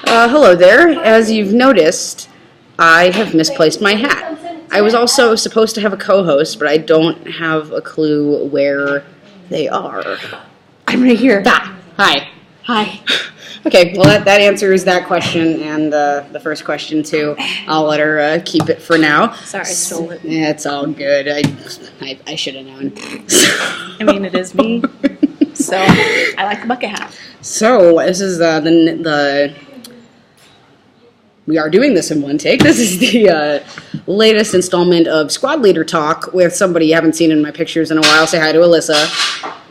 Hello there. As you've noticed, I have misplaced my hat. I was also supposed to have a co-host, but I don't have a clue where they are. I'm right here. Ah, hi. Hi. Okay, well that answers that question and the first question too. I'll let her keep it for now. Sorry, I stole it. Yeah, it's all good. I should have known. I mean, it is me, so I like the bucket hat. So this is the we are doing this in one take. This is the latest installment of Squad Leader Talk with somebody you haven't seen in my pictures in a while. Say hi to Alysa.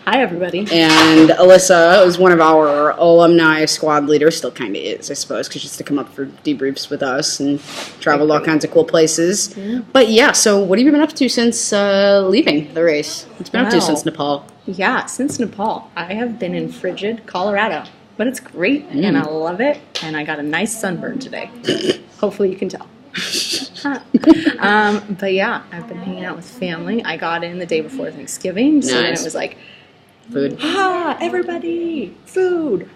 Hi, everybody. And Alysa is one of our Alumni Squad leaders. Still kind of is, I suppose, because she used to come up for debriefs with us and traveled all kinds of cool places. Yeah. But yeah, so what have you been up to since leaving the race? What's been up to since Nepal? Yeah, since Nepal, I have been in frigid Colorado. But it's great, and I love it, and I got a nice sunburn today. Hopefully you can tell. But yeah, I've been hanging out with family. I got in the day before Thanksgiving, so then it was like, food. Everybody, food.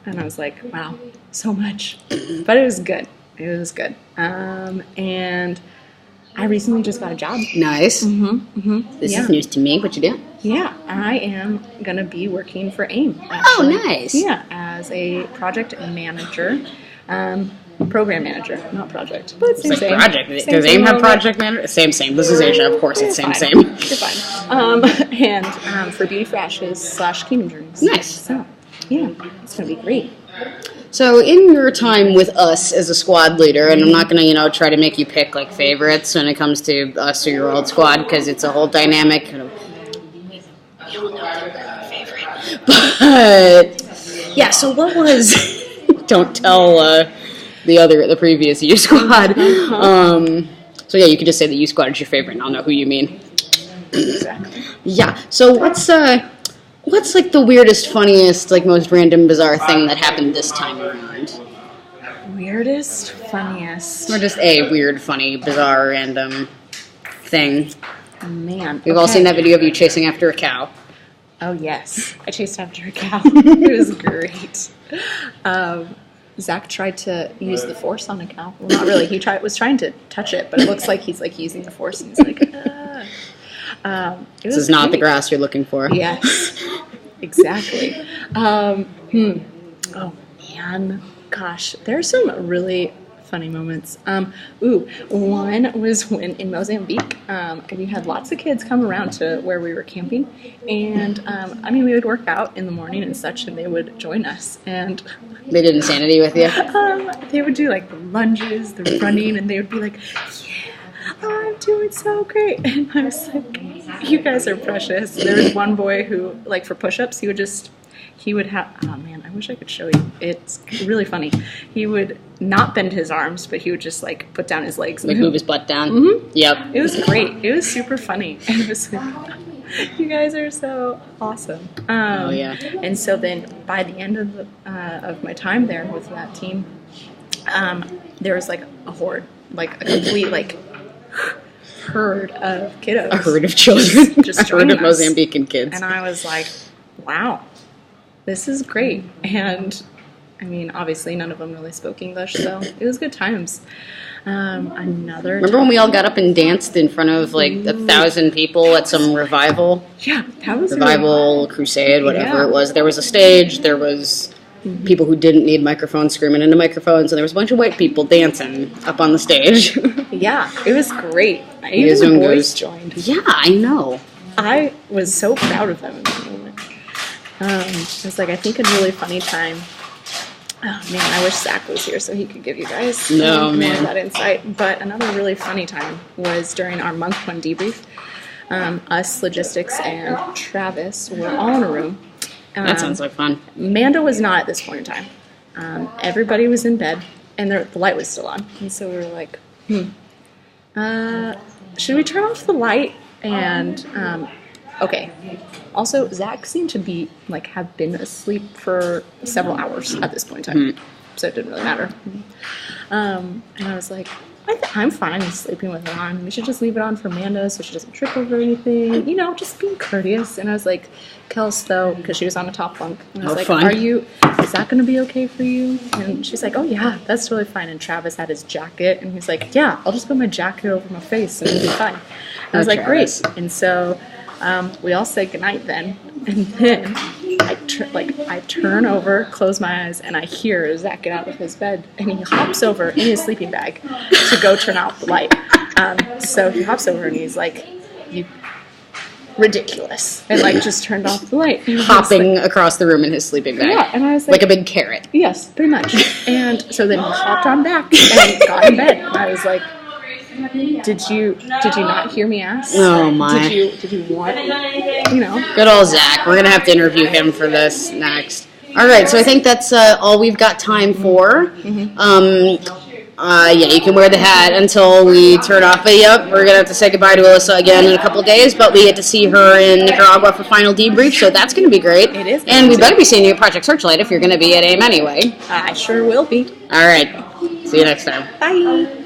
And I was like, wow, so much. But it was good. It was good. And I recently just got a job. Nice. This is news to me. What you do? Yeah, I am going to be working for AIM. Actually. Oh, nice. Yeah, as a project manager. Program manager, not project. But it's like project. Does AIM have project manager? Same. This is Asia, of course. It's same. You're fine. And for Beauty for Ashes / Kingdom Dreams. Nice. So, yeah, it's going to be great. So, in your time with us as a squad leader, and I'm not going to, try to make you pick like favorites when it comes to us or your old squad, because it's a whole dynamic. We all know they're favorite. But yeah, so what was? Don't tell the previous U squad. So yeah, you could just say the U squad is your favorite, and I'll know who you mean. Exactly. Yeah. So what's like the weirdest, funniest, like most random, bizarre thing that happened this time around? Weirdest, funniest, or just a weird, funny, bizarre, random thing. Man, we've all seen that video of you chasing after a cow. Oh yes, I chased after a cow. It was great. Zach tried to use the force on a cow. Well, not really. He was trying to touch it, but it looks like he's like using the force, and he's like, This is not the grass you're looking for. Yes, exactly. Oh man, gosh, there are some really funny moments. One was when in Mozambique, we had lots of kids come around to where we were camping, and we would work out in the morning and such, and they would join us, and they did insanity with you. They would do like the lunges, the running, and they would be like, "Yeah, I'm doing so great," and I was like, "You guys are precious." There was one boy who, like, for push-ups, he would have, oh man, I wish I could show you. It's really funny. He would not bend his arms, but he would just like put down his legs. Like move his butt down? Mm-hmm. Yep. It was great. It was super funny. And it was like, you guys are so awesome. Oh yeah. And so then by the end of my time there with that team, there was like a horde, like a complete like herd of kiddos. A herd of children. Just a herd of Mozambican kids. And I was like, wow. This is great. And I mean, obviously none of them really spoke English, so it was good times. Remember when we all got up and danced in front of like 1,000 people at some revival? Yeah, that was revival, crusade, whatever it was. There was a stage, there was people who didn't need microphones screaming into microphones, and there was a bunch of white people dancing up on the stage. Yeah, it was great. Even the boys joined. Yeah, I know. I was so proud of them in that moment. It was like, I think, a really funny time. Oh man, I wish Zach was here so he could give you guys more of that insight. But another really funny time was during our month one debrief. Us, Logistics, and Travis were all in a room. That sounds like fun. Manda was not at this point in time. Everybody was in bed, and the light was still on. And so we were like, should we turn off the light? And okay. Also, Zach seemed to be have been asleep for several hours at this point in time, so it didn't really matter. And I was like, I'm fine sleeping with it on. We should just leave it on for Amanda so she doesn't trip over anything. You know, just being courteous. And I was like, Kels, though, because she was on the top bunk. And I was like, fun. is that going to be okay for you? And she's like, oh, yeah, that's totally fine. And Travis had his jacket. And he's like, yeah, I'll just put my jacket over my face and it'll be fine. And I was like, Travis. great. And so we all said goodnight then. And then I turn over, close my eyes, and I hear Zach get out of his bed, and he hops over in his sleeping bag to go turn out the light. So he hops over and he's like, "You ridiculous," and like just turned off the light. Hopping across the room in his sleeping bag. Yeah, and I was like a big carrot. Yes, pretty much. And so then he hopped on back and got in bed. And I was like, Did you not hear me ask? Oh my! Did you want? You know. Good old Zach. We're gonna have to interview him for this next. All right, so I think that's all we've got time for. Yeah, you can wear the hat until we turn off. But yep, we're gonna have to say goodbye to Alyssa again in a couple of days. But we get to see her in Nicaragua for final debrief, so that's gonna be great. It is. And we better be seeing you at Project Searchlight if you're gonna be at AIM anyway. I sure will be. All right. See you next time. Bye.